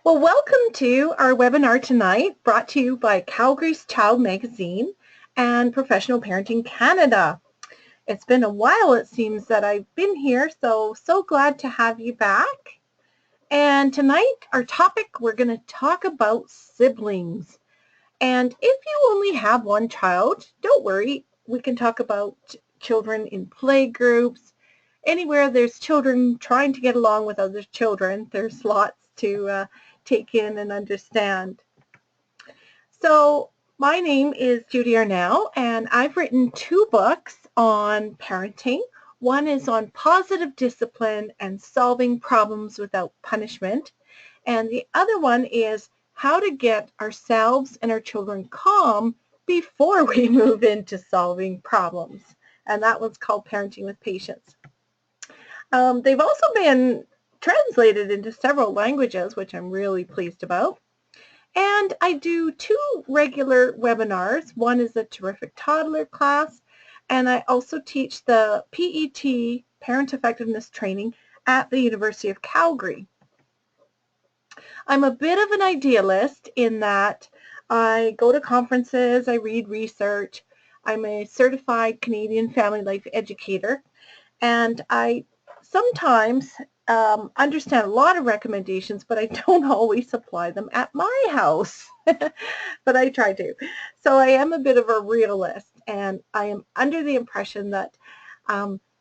Well, welcome to our webinar tonight, brought to you by Calgarys Child Magazine and Professional Parenting Canada. It's been a while, it seems, that I've been here, so glad to have you back. And tonight, our topic, we're going to talk about siblings. And if you only have one child, don't worry, we can talk about children in play groups. Anywhere there's children trying to get along with other children, there's lots to take in and understand. So my name is Judy Arnall, and I've written 2 books on parenting. One is on positive discipline and solving problems without punishment, and the other one is how to get ourselves and our children calm before we move into solving problems. And that one's called Parenting with Patience. They've also been translated into several languages, which I'm really pleased about. And I do 2 regular webinars. One is a terrific toddler class, and I also teach the PET, Parent Effectiveness Training, at the University of Calgary. I'm a bit of an idealist in that I go to conferences, I read research, I'm a certified Canadian family life educator, and I sometimes understand a lot of recommendations, but I don't always apply them at my house, but I try to. So I am a bit of a realist, and I am under the impression that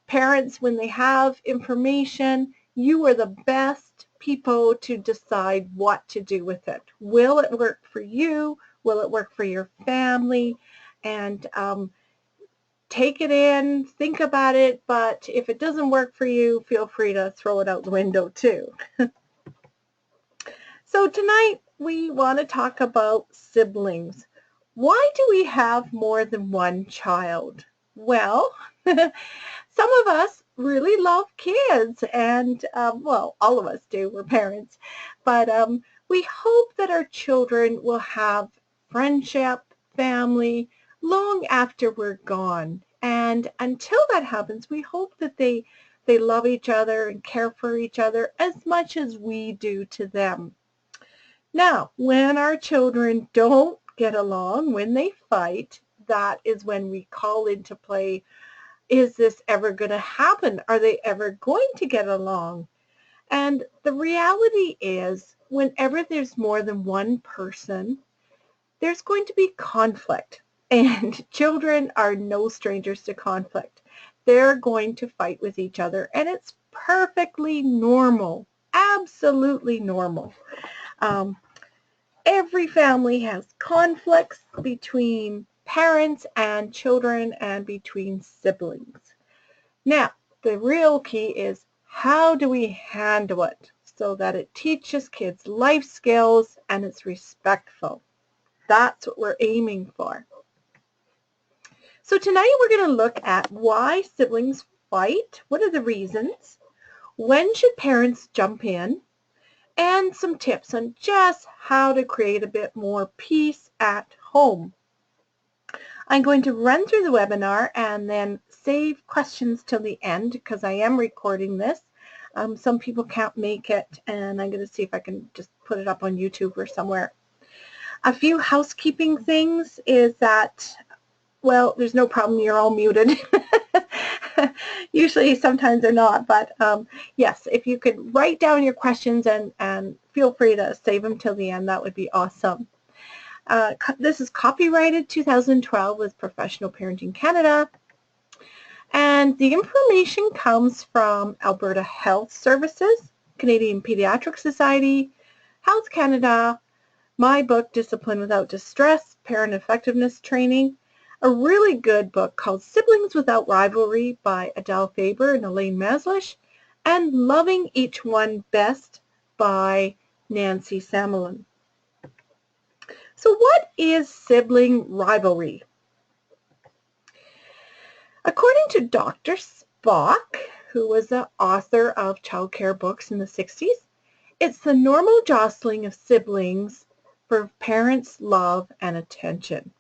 parents, when they have information, you are the best people to decide what to do with it. Will it work for you? Will it work for your family? And take it in, think about it, but if it doesn't work for you, feel free to throw it out the window too. So tonight we want to talk about siblings. Why do we have more than one child? Well, some of us really love kids, and well, all of us do, we're parents, but we hope that our children will have friendship, family, long after we're gone. And until that happens, we hope that they love each other and care for each other as much as we do to them. Now, when our children don't get along, when they fight, that is when we call into play, is this ever going to happen? Are they ever going to get along? And the reality is, whenever there's more than one person, there's going to be conflict. And children are no strangers to conflict. They're going to fight with each other, and it's perfectly normal, absolutely normal. Every family has conflicts between parents and children and between siblings. Now, the real key is, how do we handle it so that it teaches kids life skills and it's respectful? That's what we're aiming for. So tonight we're going to look at why siblings fight, what are the reasons, when should parents jump in, and some tips on just how to create a bit more peace at home. I'm going to run through the webinar and then save questions till the end because I am recording this. Some people can't make it, and I'm going to see if I can just put it up on YouTube or somewhere. A few housekeeping things is that, well, there's no problem, you're all muted. Usually, sometimes they're not, but yes, if you could write down your questions and feel free to save them till the end, that would be awesome. This is copyrighted 2012 with Professional Parenting Canada, and the information comes from Alberta Health Services, Canadian Pediatric Society, Health Canada, my book, Discipline Without Distress, Parent Effectiveness Training, a really good book called Siblings Without Rivalry by Adele Faber and Elaine Maslish, and Loving Each One Best by Nancy Samelin. So what is sibling rivalry? According to Dr. Spock, who was the author of childcare books in the 60s, it's the normal jostling of siblings for parents' love and attention.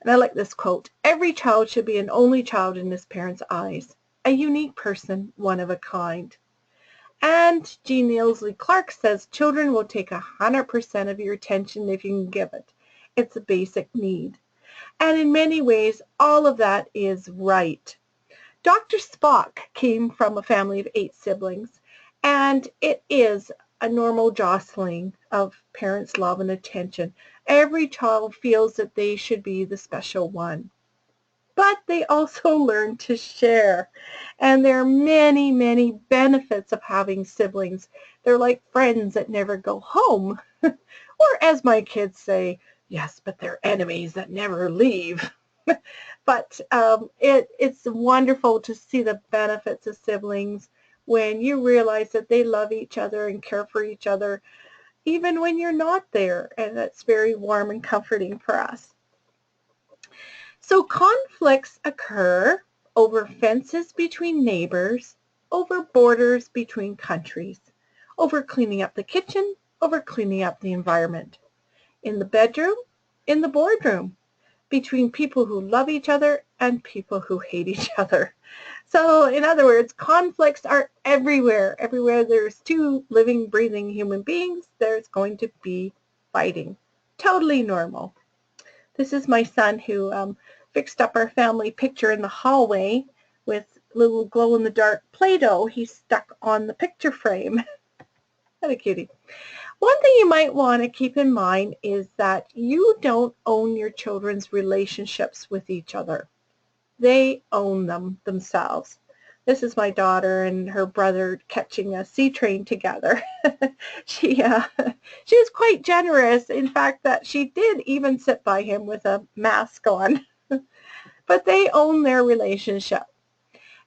And I like this quote, "Every child should be an only child in his parents' eyes, a unique person, one of a kind." And Jean Ilsley Clark says children will take 100% of your attention if you can give it. It's a basic need. And in many ways, all of that is right. Dr. Spock came from a family of 8 siblings, and it is a normal jostling of parents' love and attention. Every child feels that they should be the special one. But they also learn to share. And there are many, many benefits of having siblings. They're like friends that never go home. Or as my kids say, yes, but they're enemies that never leave. But it's wonderful to see the benefits of siblings when you realize that they love each other and care for each other, even when you're not there. And that's very warm and comforting for us. So conflicts occur over fences between neighbors, over borders between countries, over cleaning up the kitchen, over cleaning up the environment, in the bedroom, in the boardroom, between people who love each other and people who hate each other. So in other words, conflicts are everywhere. Everywhere there's 2 living, breathing human beings, there's going to be fighting. Totally normal. This is my son who fixed up our family picture in the hallway with little glow-in-the-dark Play-Doh he stuck on the picture frame. What a cutie. One thing you might want to keep in mind is that you don't own your children's relationships with each other. They own them themselves. This is my daughter and her brother catching a sea train together. she was quite generous, in fact, that she did even sit by him with a mask on. But they own their relationship.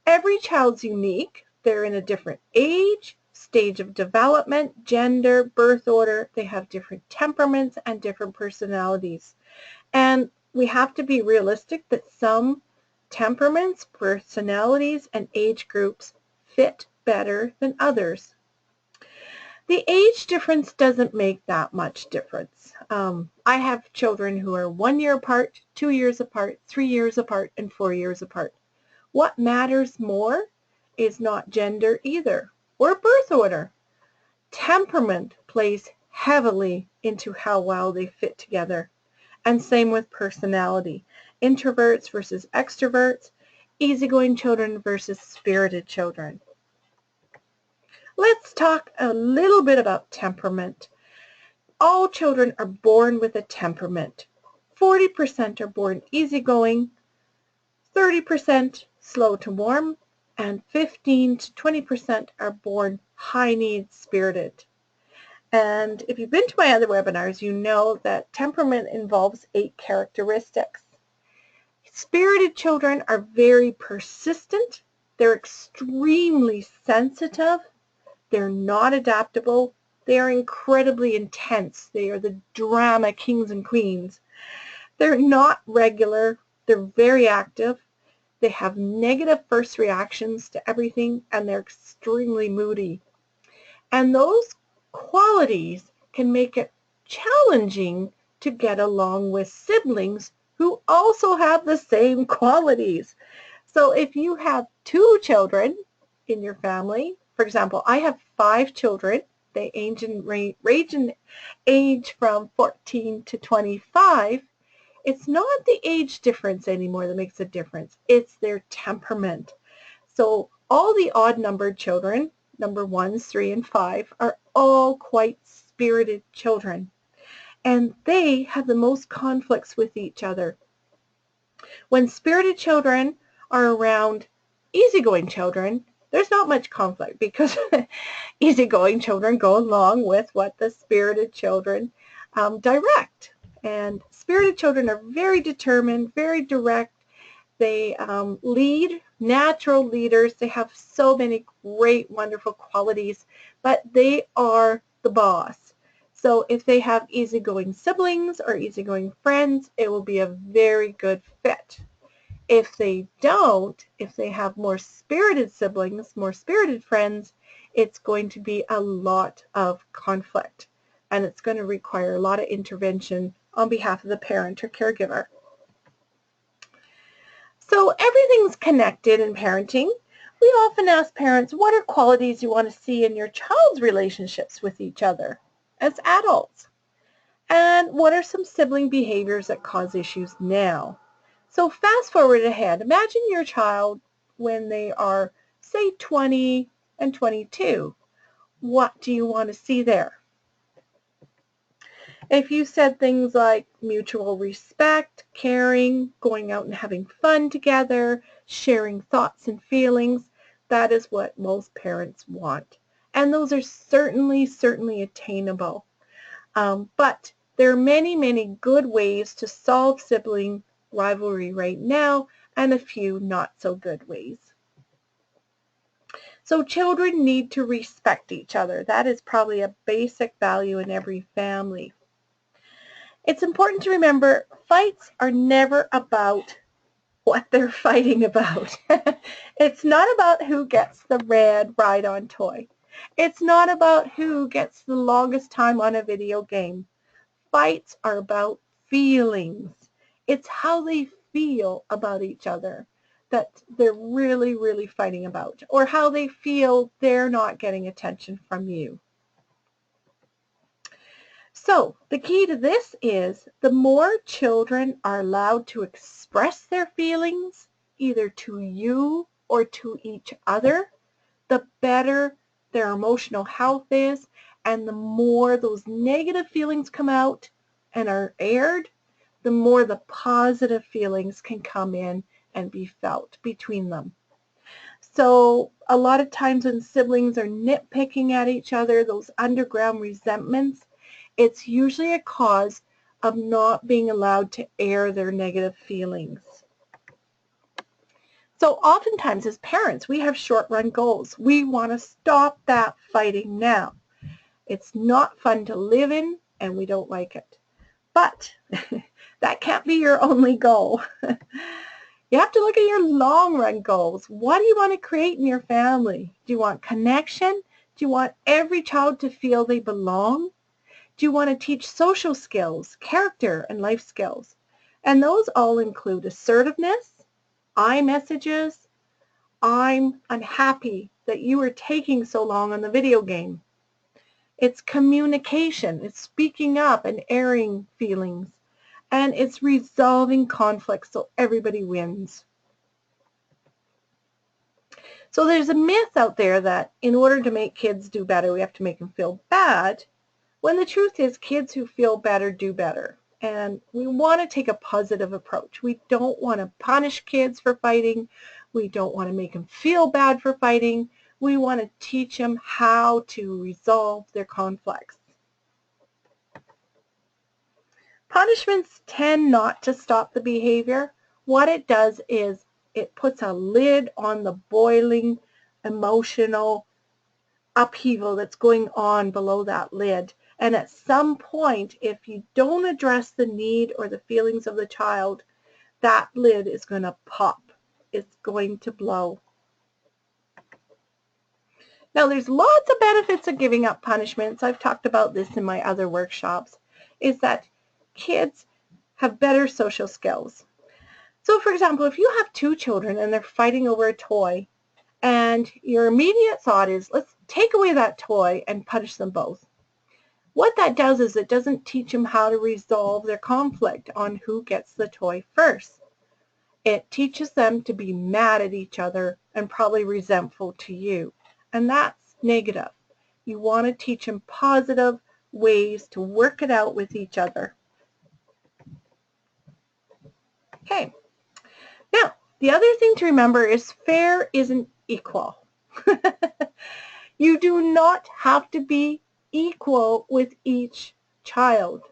Every child's unique. They're in a different age, stage of development, gender, birth order. They have different temperaments and different personalities. And we have to be realistic that some temperaments, personalities, and age groups fit better than others. The age difference doesn't make that much difference. I have children who are 1 year apart, 2 years apart, 3 years apart, and 4 years apart. What matters more is not gender either, or birth order. Temperament plays heavily into how well they fit together. And same with personality. Introverts versus extroverts, easygoing children versus spirited children. Let's talk a little bit about temperament. All children are born with a temperament. 40% are born easygoing, 30% slow to warm, and 15 to 20% are born high-needs spirited. And if you've been to my other webinars, you know that temperament involves 8 characteristics. Spirited children are very persistent. They're extremely sensitive. They're not adaptable. They are incredibly intense. They are the drama kings and queens. They're not regular. They're very active. They have negative first reactions to everything, and they're extremely moody. And those qualities can make it challenging to get along with siblings who also have the same qualities. So if you have 2 children in your family, for example, I have 5 children. They range in age from 14 to 25. It's not the age difference anymore that makes a difference. It's their temperament. So all the odd-numbered children, number 1s, 3, and 5, are all quite spirited children. And they have the most conflicts with each other. When spirited children are around easygoing children, there's not much conflict because easygoing children go along with what the spirited children direct. And spirited children are very determined, very direct. They lead, natural leaders. They have so many great, wonderful qualities, but they are the boss. So if they have easygoing siblings or easygoing friends, it will be a very good fit. If they don't, if they have more spirited siblings, more spirited friends, it's going to be a lot of conflict, and it's going to require a lot of intervention on behalf of the parent or caregiver. So everything's connected in parenting. We often ask parents, what are qualities you want to see in your child's relationships with each other as adults? And what are some sibling behaviors that cause issues now? So fast forward ahead. Imagine your child when they are, say, 20 and 22. What do you want to see there? If you said things like mutual respect, caring, going out and having fun together, sharing thoughts and feelings, that is what most parents want. And those are certainly attainable. But there are many good ways to solve sibling rivalry right now, and a few not so good ways. So children need to respect each other. That is probably a basic value in every family. It's important to remember fights are never about what they're fighting about. It's not about who gets the red ride-on toy. It's not about who gets the longest time on a video game. Fights are about feelings. It's how they feel about each other that they're really fighting about, or how they feel they're not getting attention from you. So the key to this is the more children are allowed to express their feelings, either to you or to each other, the better their emotional health is, and the more those negative feelings come out and are aired, the more the positive feelings can come in and be felt between them. So a lot of times when siblings are nitpicking at each other, those underground resentments, it's usually a cause of not being allowed to air their negative feelings. So oftentimes as parents, we have short-run goals. We want to stop that fighting now. It's not fun to live in, and we don't like it. But that can't be your only goal. You have to look at your long-run goals. What do you want to create in your family? Do you want connection? Do you want every child to feel they belong? Do you want to teach social skills, character, and life skills? And those all include assertiveness, I messages, I'm unhappy that you are taking so long on the video game. It's communication, it's speaking up and airing feelings, and it's resolving conflicts so everybody wins. So there's a myth out there that in order to make kids do better, we have to make them feel bad, when the truth is kids who feel better do better. And we want to take a positive approach. We don't want to punish kids for fighting. We don't want to make them feel bad for fighting. We want to teach them how to resolve their conflicts. Punishments tend not to stop the behavior. What it does is it puts a lid on the boiling emotional upheaval that's going on below that lid. And at some point, if you don't address the need or the feelings of the child, that lid is going to pop. It's going to blow. Now, there's lots of benefits of giving up punishments. I've talked about this in my other workshops, is that kids have better social skills. So, for example, if you have two children and they're fighting over a toy, and your immediate thought is, let's take away that toy and punish them both. What that does is it doesn't teach them how to resolve their conflict on who gets the toy first. It teaches them to be mad at each other and probably resentful to you. And that's negative. You want to teach them positive ways to work it out with each other. Okay. Now, the other thing to remember is fair isn't equal. You do not have to be equal with each child.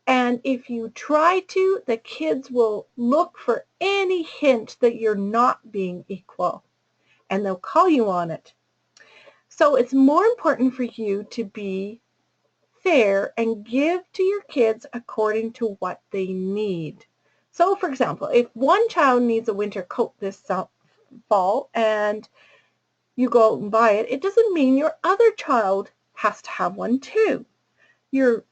And if you try to, the kids will look for any hint that you're not being equal, and they'll call you on it. So it's more important for you to be fair and give to your kids according to what they need. So, for example, if one child needs a winter coat this fall and you go out and buy it, it doesn't mean your other child has to have one too. You're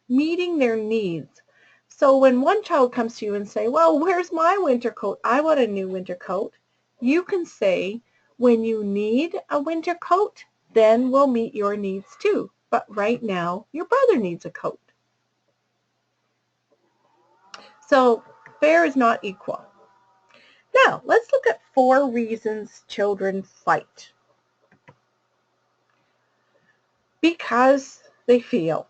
meeting their needs. So when one child comes to you and say, well, where's my winter coat? I want a new winter coat. You can say, When you need a winter coat, then we'll meet your needs too. But right now, your brother needs a coat. So fair is not equal. Now, let's look at 4 reasons children fight. Because they feel.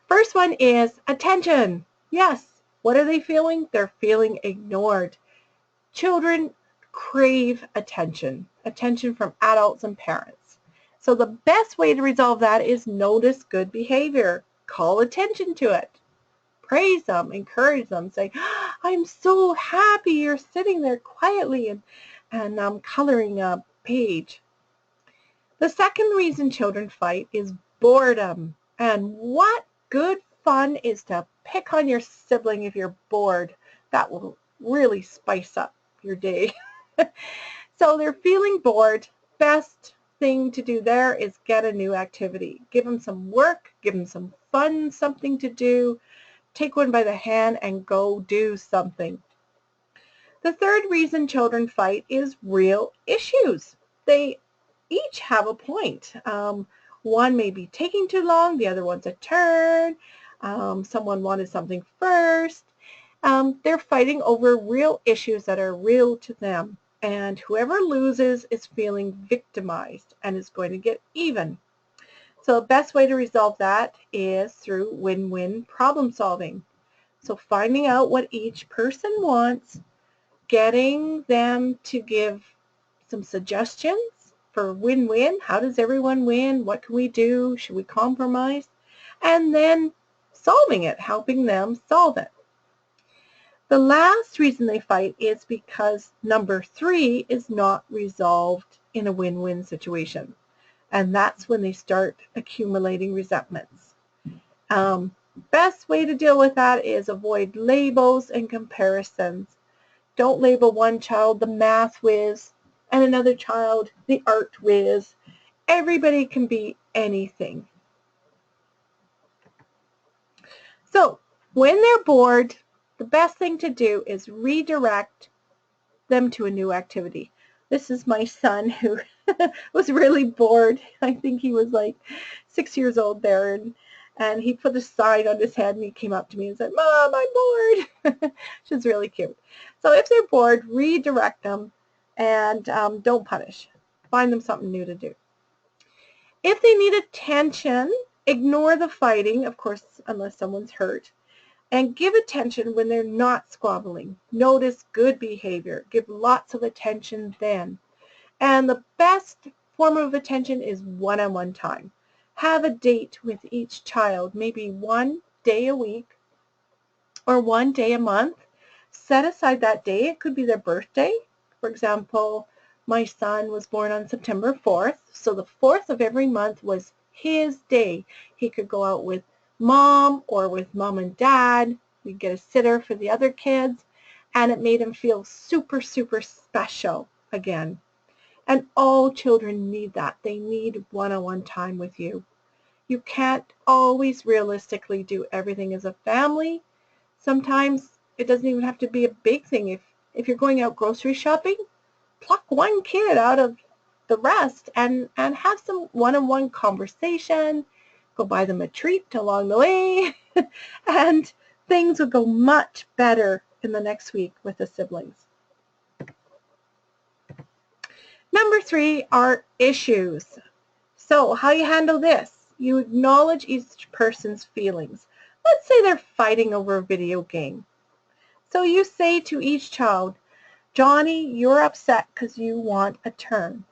First one is attention. Yes, what are they feeling? They're feeling ignored. Children crave attention from adults and parents. So the best way to resolve that is notice good behavior. Call attention to it. Praise them, encourage them, say, I'm so happy you're sitting there quietly and coloring a page. The second reason children fight is boredom. And what good fun is to pick on your sibling if you're bored. That will really spice up your day. So they're feeling bored. Best thing to do there is get a new activity. Give them some work, give them some fun, something to do. Take one by the hand and go do something. The third reason children fight is real issues. They each have a point. One may be taking too long, the other wants a turn, someone wanted something first. They're fighting over real issues that are real to them, and whoever loses is feeling victimized and is going to get even. So the best way to resolve that is through win-win problem solving. So finding out what each person wants, getting them to give some suggestions for win-win. How does everyone win? What can we do? Should we compromise? And then solving it, helping them solve it. The last reason they fight is because number 3 is not resolved in a win-win situation. And that's when they start accumulating resentments. Best way to deal with that is avoid labels and comparisons. Don't label one child the math whiz and another child the art whiz. Everybody can be anything. So when they're bored, the best thing to do is redirect them to a new activity. This is my son who was really bored. I think he was like 6 years old there, and he put a sign on his head and he came up to me and said, Mom, I'm bored. Which is really cute. So if they're bored, redirect them and don't punish. Find them something new to do. If they need attention, ignore the fighting, of course, unless someone's hurt, and give attention when they're not squabbling. Notice good behavior. Give lots of attention then. And the best form of attention is one-on-one time. Have a date with each child, maybe one day a week or one day a month. Set aside that day. It could be their birthday. For example, my son was born on September 4th, so the 4th of every month was his day. He could go out with mom or with mom and dad. We'd get a sitter for the other kids, and it made him feel super, super special again. And all children need that. They need one-on-one time with you. You can't always realistically do everything as a family. Sometimes it doesn't even have to be a big thing. If you're going out grocery shopping, pluck one kid out of the rest and have some one-on-one conversation. Go buy them a treat along the way, and things will go much better in the next week with the siblings. Number 3 are issues. So how you handle this? You acknowledge each person's feelings. Let's say they're fighting over a video game. So you say to each child, Johnny, you're upset because you want a turn.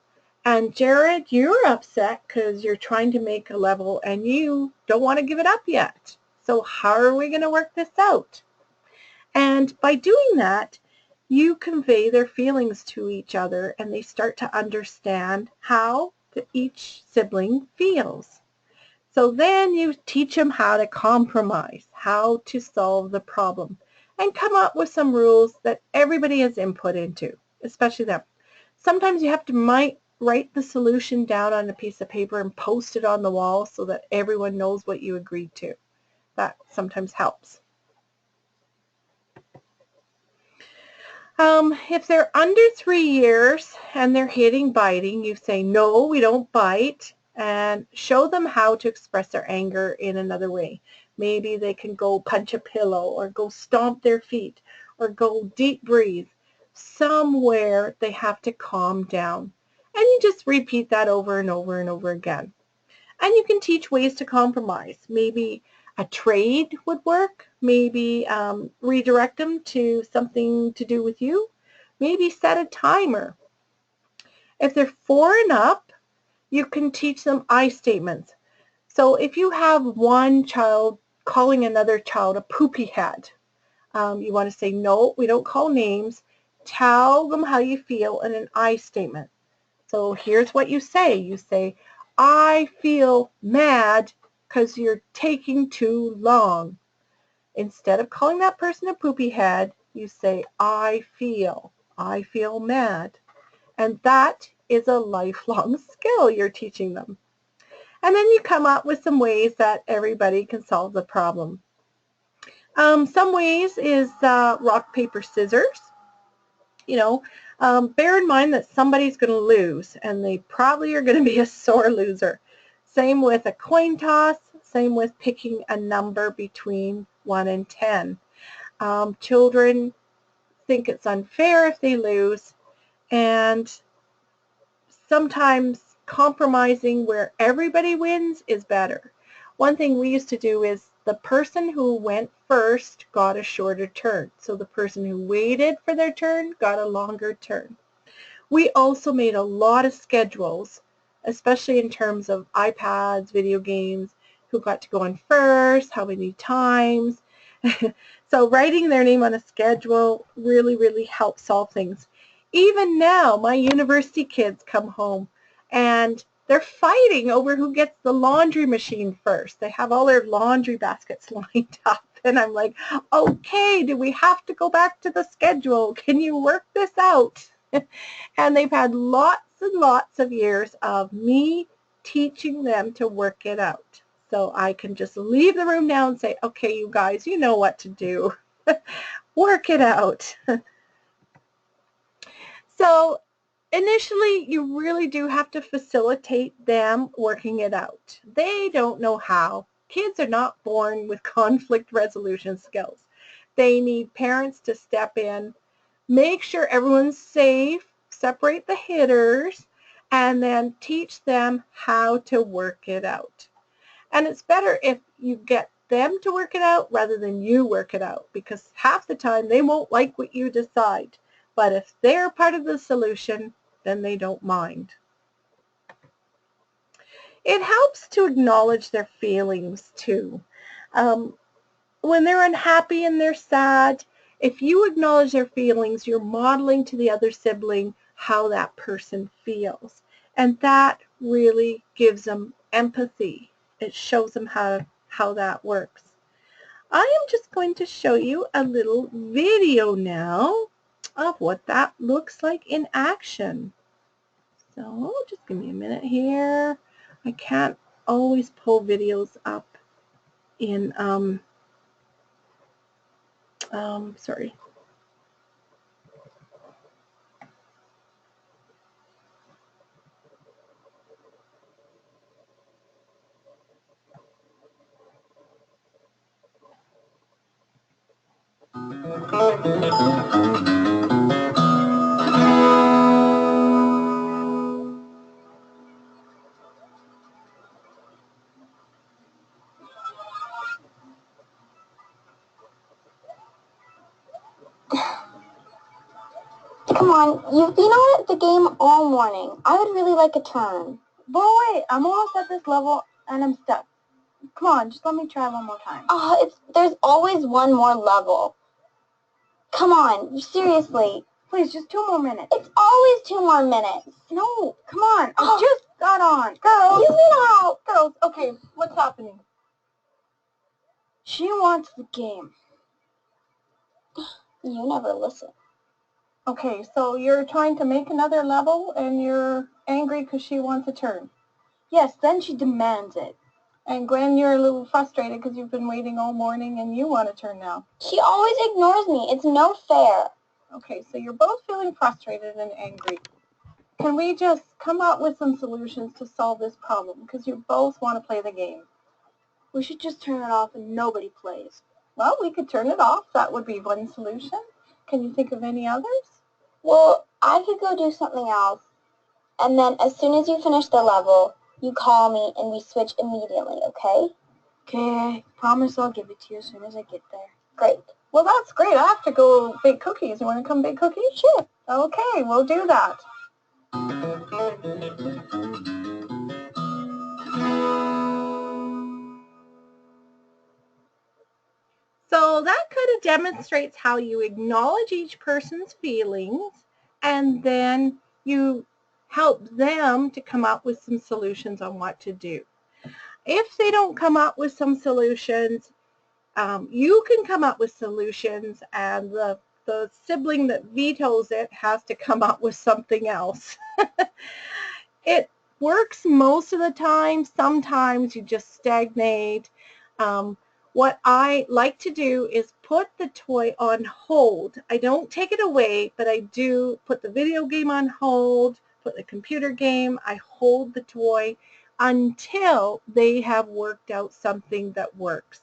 And Jared, you're upset because you're trying to make a level and you don't want to give it up yet. So how are we going to work this out? And by doing that, you convey their feelings to each other and they start to understand how each sibling feels. So then you teach them how to compromise, how to solve the problem, and come up with some rules that everybody has input into, especially them. Sometimes you have to write the solution down on a piece of paper and post it on the wall so that everyone knows what you agreed to. That sometimes helps. If they're under 3 years and they're hitting biting, you say, no, we don't bite, and show them how to express their anger in another way. Maybe they can go punch a pillow or go stomp their feet or go deep breathe. Somewhere they have to calm down. And you just repeat that over and over and over again. And you can teach ways to compromise. Maybe a trade would work. Maybe redirect them to something to do with you. Maybe set a timer. If they're 4 and up, you can teach them I statements. So if you have one child calling another child a poopy head, you want to say, no, we don't call names. Tell them how you feel in an I statement. So here's what you say. You say, I feel mad because you're taking too long. Instead of calling that person a poopy head, you say, I feel mad. And that is a lifelong skill you're teaching them. And then you come up with some ways that everybody can solve the problem. Some ways is rock, paper, scissors. Bear in mind that somebody's going to lose, and they probably are going to be a sore loser. Same with a coin toss, same with picking a number between 1 and 10. Children think it's unfair if they lose, and sometimes compromising where everybody wins is better. One thing we used to do is the person who went first got a shorter turn. So the person who waited for their turn got a longer turn. We also made a lot of schedules, especially in terms of iPads, video games, who got to go on first, how many times. So writing their name on a schedule really, really helps solve things. Even now, my university kids come home and they're fighting over who gets the laundry machine first. They have all their laundry baskets lined up. And I'm like, okay, do we have to go back to the schedule? Can you work this out? And they've had lots and lots of years of me teaching them to work it out. So I can just leave the room now and say, okay, you guys, you know what to do. Work it out. So initially, you really do have to facilitate them working it out. They don't know how. Kids are not born with conflict resolution skills. They need parents to step in, make sure everyone's safe, separate the hitters, and then teach them how to work it out. And it's better if you get them to work it out rather than you work it out, because half the time they won't like what you decide. But if they're part of the solution, then they don't mind. It helps to acknowledge their feelings too. When they're unhappy and they're sad, if you acknowledge their feelings, you're modeling to the other sibling how that person feels. And that really gives them empathy. It shows them how that works. I am just going to show you a little video now of what that looks like in action. So just give me a minute here. I can't always pull videos up in, sorry. Come on, you've been on at the game all morning. I would really like a turn. But wait, I'm almost at this level and I'm stuck. Come on, just let me try one more time. There's always one more level. Come on, seriously. Please, just 2 more minutes. It's always 2 more minutes. No, come on, I just got on. Girls, you know. Girls, okay, what's happening? She wants the game. You never listen. Okay, so you're trying to make another level and you're angry because she wants a turn. Yes, then she demands it. And Gwen, you're a little frustrated because you've been waiting all morning and you want a turn now. She always ignores me. It's no fair. Okay, so you're both feeling frustrated and angry. Can we just come up with some solutions to solve this problem? Because you both want to play the game. We should just turn it off and nobody plays. Well, we could turn it off. That would be one solution. Can you think of any others? Well, I could go do something else. And then as soon as you finish the level, you call me and we switch immediately, okay? Okay, promise I'll give it to you as soon as I get there. Great. Well, that's great. I have to go bake cookies. You want to come bake cookies? Sure. Okay, we'll do that. So that kind of demonstrates how you acknowledge each person's feelings and then you help them to come up with some solutions on what to do. If they don't come up with some solutions, you can come up with solutions, and the sibling that vetoes it has to come up with something else. It works most of the time. Sometimes you just stagnate. What I like to do is put the toy on hold. I don't take it away, but I do put the video game on hold, put the computer game, I hold the toy until they have worked out something that works.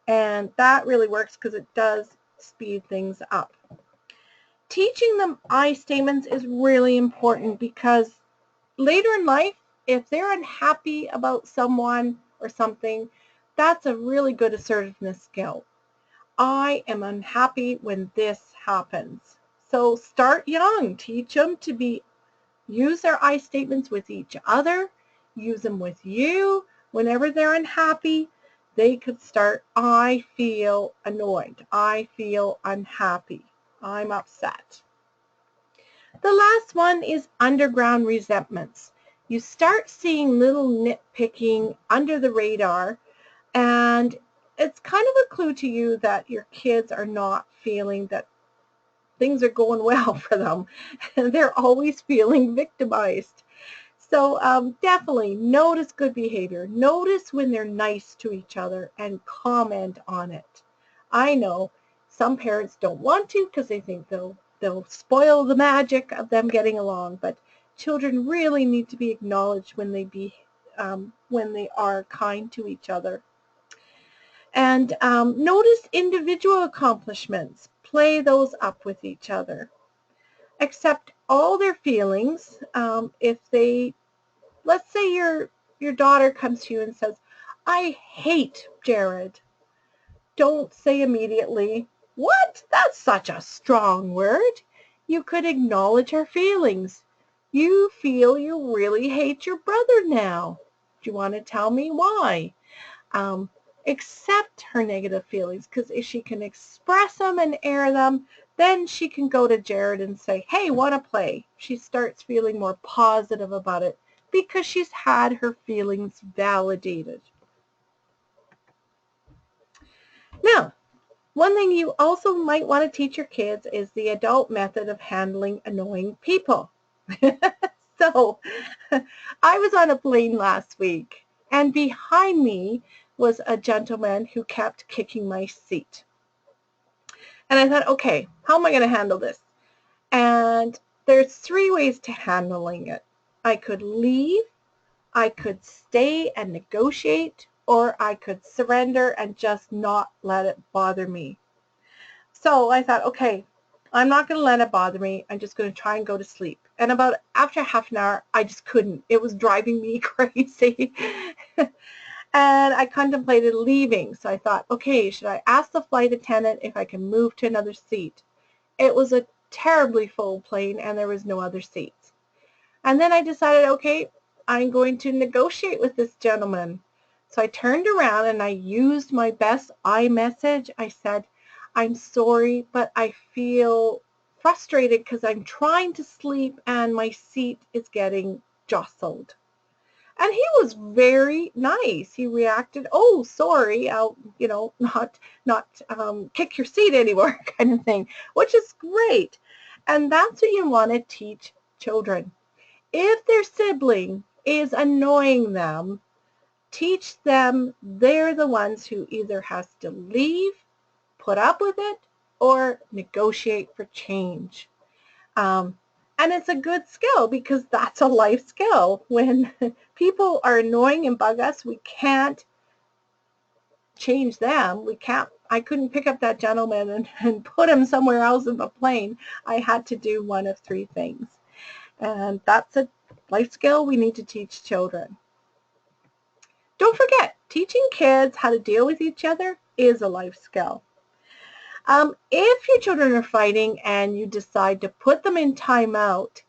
And that really works because it does speed things up. Teaching them I statements is really important because later in life, if they're unhappy about someone or something, that's a really good assertiveness skill. I am unhappy when this happens. So start young. Teach them to use their I statements with each other, use them with you. Whenever they're unhappy, they could start, I feel annoyed. I feel unhappy. I'm upset. The last one is underground resentments. You start seeing little nitpicking under the radar, and it's kind of a clue to you that your kids are not feeling that things are going well for them. They're always feeling victimized. So definitely notice good behavior. Notice when they're nice to each other and comment on it. I know some parents don't want to because they think they'll spoil the magic of them getting along, but children really need to be acknowledged when they are kind to each other. And notice individual accomplishments. Play those up with each other. Accept all their feelings. If they Let's say your daughter comes to you and says, I hate Jared. Don't say immediately, what? That's such a strong word. You could acknowledge her feelings. You feel you really hate your brother now. Do you want to tell me why? Um, accept her negative feelings, because if she can express them and air them, then she can go to Jared and say, hey, want to play? She starts feeling more positive about it because she's had her feelings validated. Now, one thing you also might want to teach your kids is the adult method of handling annoying people. So, I was on a plane last week, and behind me was a gentleman who kept kicking my seat. And I thought, okay, how am I going to handle this? And there's 3 ways to handling it. I could leave, I could stay and negotiate, or I could surrender and just not let it bother me. So I thought, okay, I'm not going to let it bother me. I'm just going to try and go to sleep. And about after half an hour, I just couldn't. It was driving me crazy. And I contemplated leaving. So I thought, okay, should I ask the flight attendant if I can move to another seat? It was a terribly full plane and there was no other seats. And then I decided, okay, I'm going to negotiate with this gentleman. So I turned around and I used my best I message. I said, I'm sorry, but I feel frustrated because I'm trying to sleep and my seat is getting jostled. And he was very nice. He reacted, oh, sorry, I'll, not kick your seat anymore kind of thing, which is great. And that's what you want to teach children. If their sibling is annoying them, teach them they're the ones who either has to leave, put up with it, or negotiate for change. And it's a good skill because that's a life skill. When people are annoying and bug us, we can't change them. I couldn't pick up that gentleman and put him somewhere else in the plane. I had to do one of three things. And that's a life skill we need to teach children. Don't forget, teaching kids how to deal with each other is a life skill. If your children are fighting and you decide to put them in timeout,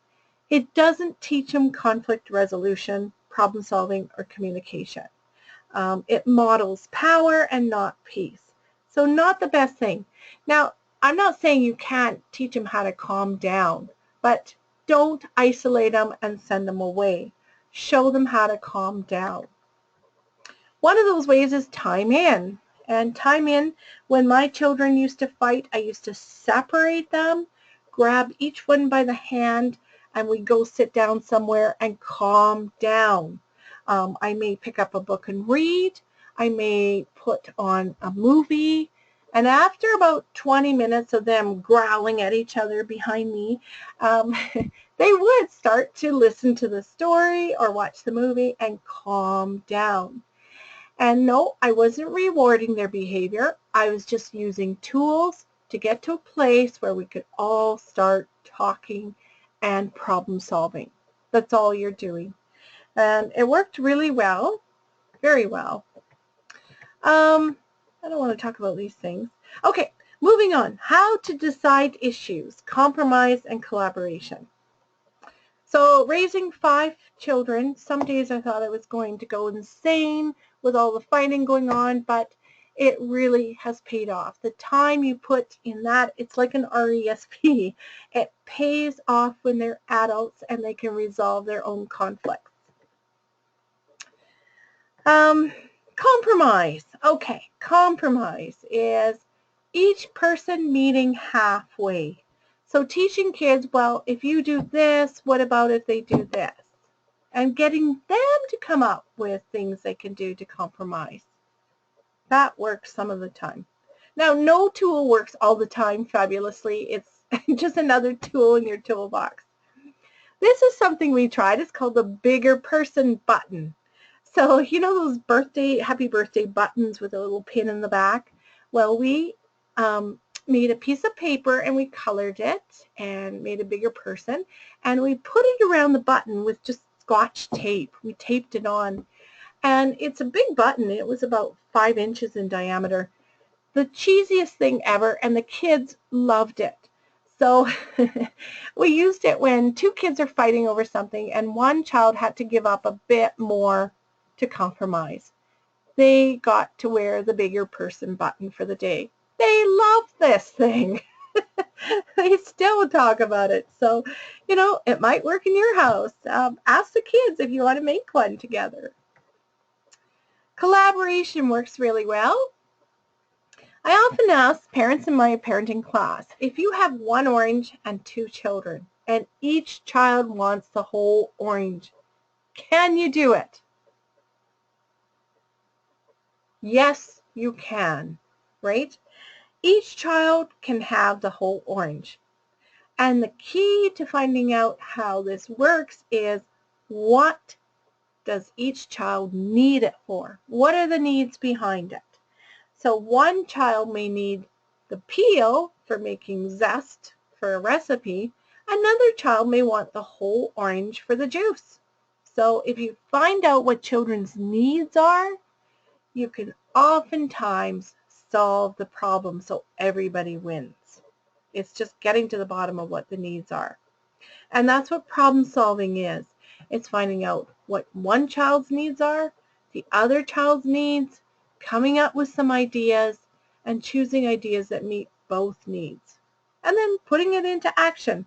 it doesn't teach them conflict resolution, problem solving, or communication. It models power and not peace. So not the best thing. Now, I'm not saying you can't teach them how to calm down, but don't isolate them and send them away. Show them how to calm down. One of those ways is time in. And time in, when my children used to fight, I used to separate them, grab each one by the hand, and we'd go sit down somewhere and calm down. I may pick up a book and read. I may put on a movie. And after about 20 minutes of them growling at each other behind me, they would start to listen to the story or watch the movie and calm down. And no, I wasn't rewarding their behavior. I was just using tools to get to a place where we could all start talking and problem solving. That's all you're doing. And it worked really well, very well. I don't want to talk about these things. Okay, moving on. How to decide issues, compromise, and collaboration. So raising 5 children, some days I thought I was going to go insane with all the fighting going on, but it really has paid off. The time you put in that, it's like an RESP. It pays off when they're adults and they can resolve their own conflicts. Compromise. Okay, compromise is each person meeting halfway. So teaching kids, well, if you do this, what about if they do this? And getting them to come up with things they can do to compromise. That works some of the time. Now, no tool works all the time fabulously. It's just another tool in your toolbox. This is something we tried. It's called the bigger person button. So, you know those happy birthday buttons with a little pin in the back? Well, we made a piece of paper and we colored it and made a bigger person, and we put it around the button with just Scotch tape. We taped it on, and it's a big button. It was about 5 inches in diameter. The cheesiest thing ever, and the kids loved it. So we used it when 2 kids are fighting over something and one child had to give up a bit more to compromise. They got to wear the bigger person button for the day. They love this thing. They still talk about it. So, you know, it might work in your house. Ask the kids if you want to make one together. Collaboration works really well. I often ask parents in my parenting class, if you have 1 orange and 2 children, and each child wants the whole orange, can you do it? Yes, you can, right? Each child can have the whole orange. And the key to finding out how this works is, what does each child need it for? What are the needs behind it? So one child may need the peel for making zest for a recipe. Another child may want the whole orange for the juice. So if you find out what children's needs are, you can oftentimes solve the problem so everybody wins. It's just getting to the bottom of what the needs are. And that's what problem solving is. It's finding out what one child's needs are, the other child's needs, coming up with some ideas, and choosing ideas that meet both needs. And then putting it into action.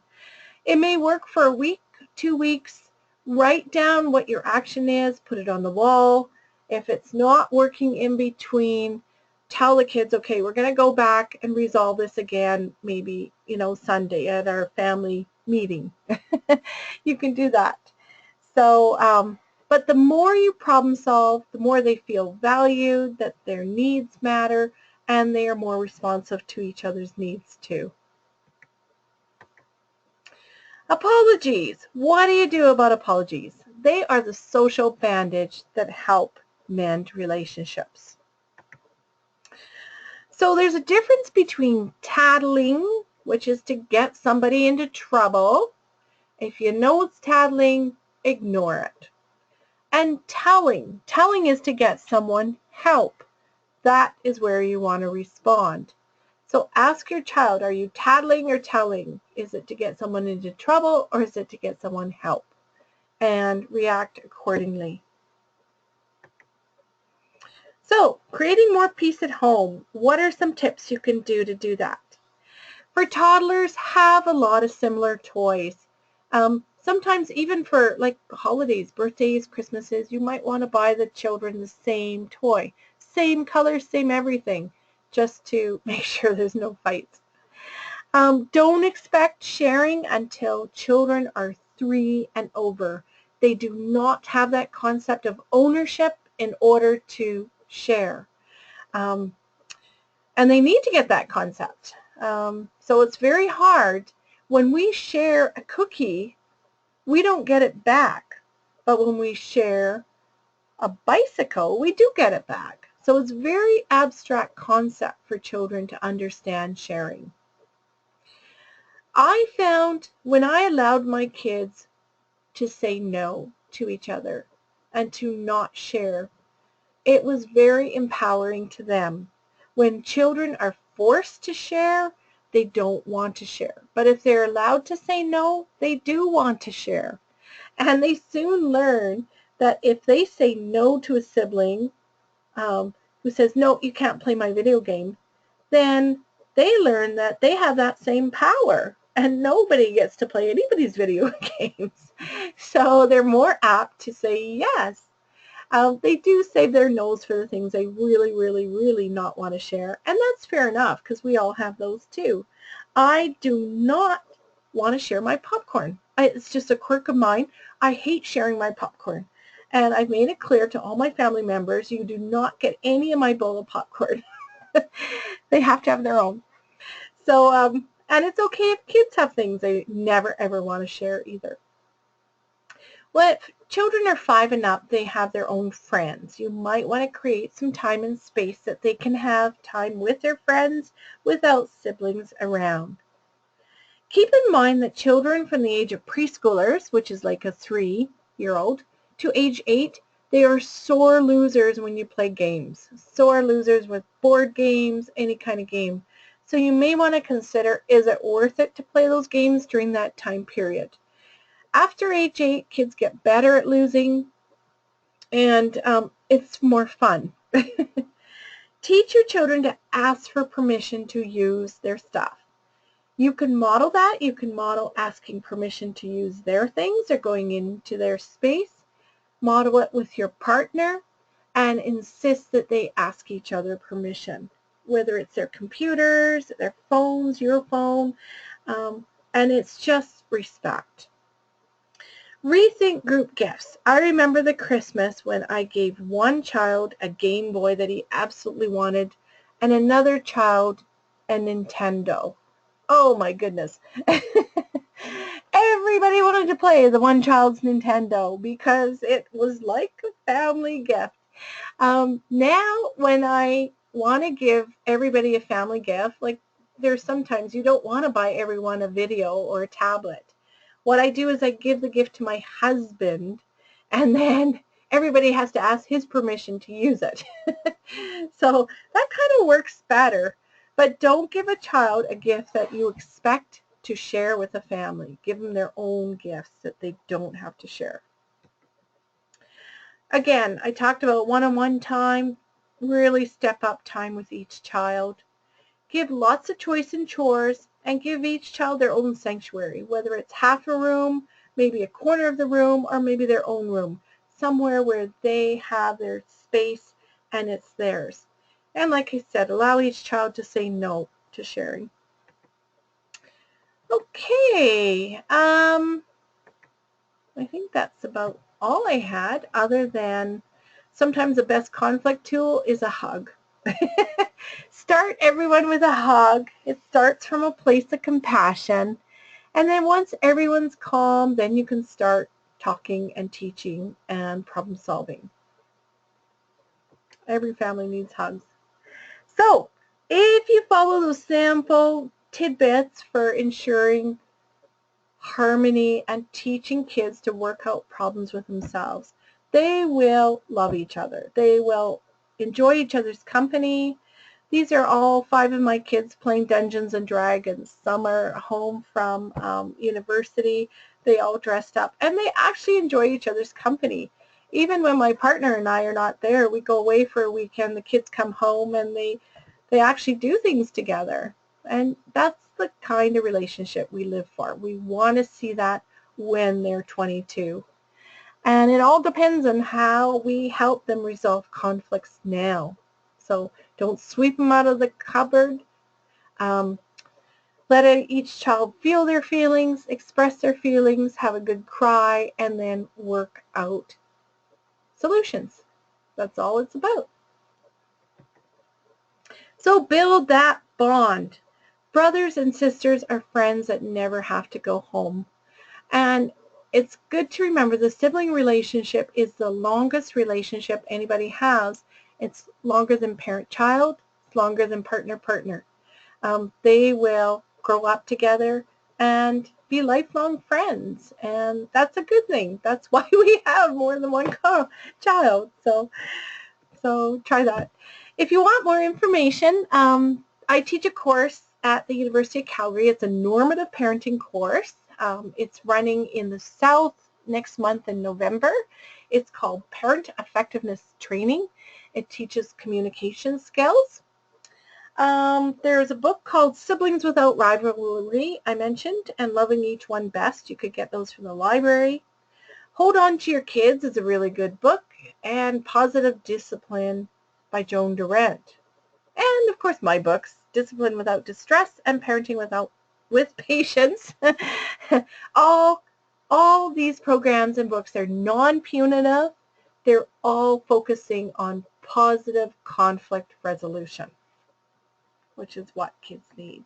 It may work for a week, 2 weeks. Write down what your action is, put it on the wall. If it's not working in between, tell the kids, okay, we're going to go back and resolve this again, maybe, you know, Sunday at our family meeting. You can do that. So, but the more you problem solve, the more they feel valued, that their needs matter, and they are more responsive to each other's needs too. Apologies. What do you do about apologies? They are the social bandage that help mend relationships. So there's a difference between tattling, which is to get somebody into trouble. If you know it's tattling, ignore it. And telling. Telling is to get someone help. That is where you want to respond. So ask your child, are you tattling or telling? Is it to get someone into trouble or is it to get someone help? And react accordingly. So, creating more peace at home. What are some tips you can do to do that? For toddlers, have a lot of similar toys. Sometimes even for like holidays, birthdays, Christmases, you might want to buy the children the same toy. Same color, same everything, just to make sure there's no fights. Don't expect sharing until children are 3 and over. They do not have that concept of ownership in order to share. And they need to get that concept. So it's very hard. When we share a cookie, we don't get it back. But when we share a bicycle, we do get it back. So it's a very abstract concept for children to understand sharing. I found when I allowed my kids to say no to each other and to not share, it was very empowering to them. When children are forced to share, they don't want to share. But if they're allowed to say no, they do want to share. And they soon learn that if they say no to a sibling who says, no, you can't play my video game, then they learn that they have that same power and nobody gets to play anybody's video games. So they're more apt to say yes. They do save their nose for the things they really, really, really not want to share. And that's fair enough because we all have those too. I do not want to share my popcorn. It's just a quirk of mine. I hate sharing my popcorn. And I've made it clear to all my family members, you do not get any of my bowl of popcorn. They have to have their own. So, and it's okay if kids have things they never ever want to share either. Well, if children are 5 and up, they have their own friends. You might want to create some time and space that they can have time with their friends without siblings around. Keep in mind that children from the age of preschoolers, which is like a 3-year-old, to age 8, they are sore losers when you play games. Sore losers with board games, any kind of game. So you may want to consider, is it worth it to play those games during that time period? After age 8, kids get better at losing, and it's more fun. Teach your children to ask for permission to use their stuff. You can model that. You can model asking permission to use their things or going into their space. Model it with your partner and insist that they ask each other permission, whether it's their computers, their phones, your phone, and it's just respect. Rethink group gifts. I remember the Christmas when I gave one child a Game Boy that he absolutely wanted and another child a Nintendo. Oh my goodness. Everybody wanted to play the one child's Nintendo because it was like a family gift. Now when I want to give everybody a family gift, like there's sometimes you don't want to buy everyone a video or a tablet. What I do is I give the gift to my husband and then everybody has to ask his permission to use it. So that kind of works better. But don't give a child a gift that you expect to share with a family. Give them their own gifts that they don't have to share. Again, I talked about one-on-one time. Really step up time with each child. Give lots of choice in chores and give each child their own sanctuary, whether it's half a room, maybe a corner of the room, or maybe their own room, somewhere where they have their space and it's theirs. And like I said, allow each child to say no to sharing. Okay, I think that's about all I had, other than sometimes the best conflict tool is a hug. Start everyone with a hug. It starts from a place of compassion. And then once everyone's calm, then you can start talking and teaching and problem solving. Every family needs hugs. So if you follow those simple tidbits for ensuring harmony and teaching kids to work out problems with themselves, they will love each other. They will enjoy each other's company. These are all 5 of my kids playing Dungeons and Dragons. Some are home from university. They all dressed up, and they actually enjoy each other's company. Even when my partner and I are not there, we go away for a weekend, the kids come home, and they actually do things together. And that's the kind of relationship we live for. We want to see that when they're 22. And it all depends on how we help them resolve conflicts now. So don't sweep them out of the cupboard. Let each child feel their feelings, express their feelings, have a good cry, and then work out solutions. That's all it's about. So build that bond. Brothers and sisters are friends that never have to go home. And it's good to remember the sibling relationship is the longest relationship anybody has. It's longer than parent-child. It's longer than partner-partner. They will grow up together and be lifelong friends. And that's a good thing. That's why we have more than one child. So try that. If you want more information, I teach a course at the University of Calgary. It's a normative parenting course. It's running in the South next month in November. It's called Parent Effectiveness Training. It teaches communication skills. There's a book called Siblings Without Rivalry, I mentioned, and Loving Each One Best. You could get those from the library. Hold On to Your Kids is a really good book, and Positive Discipline by Joan Durant. And, of course, my books, Discipline Without Distress and Parenting with Patience. all these programs and books are non-punitive. They're all focusing on positive conflict resolution, which is what kids need.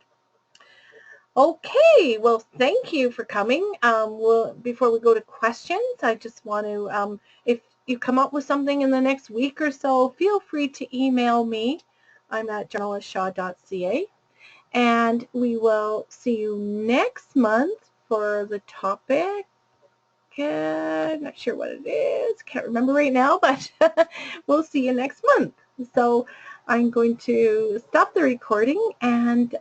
Okay, well, thank you for coming. Before we go to questions, I just want to, if you come up with something in the next week or so, feel free to email me. I'm at journalistshaw.ca, and we will see you next month for the topic. I'm not sure what it is. Can't remember right now, but we'll see you next month. So I'm going to stop the recording and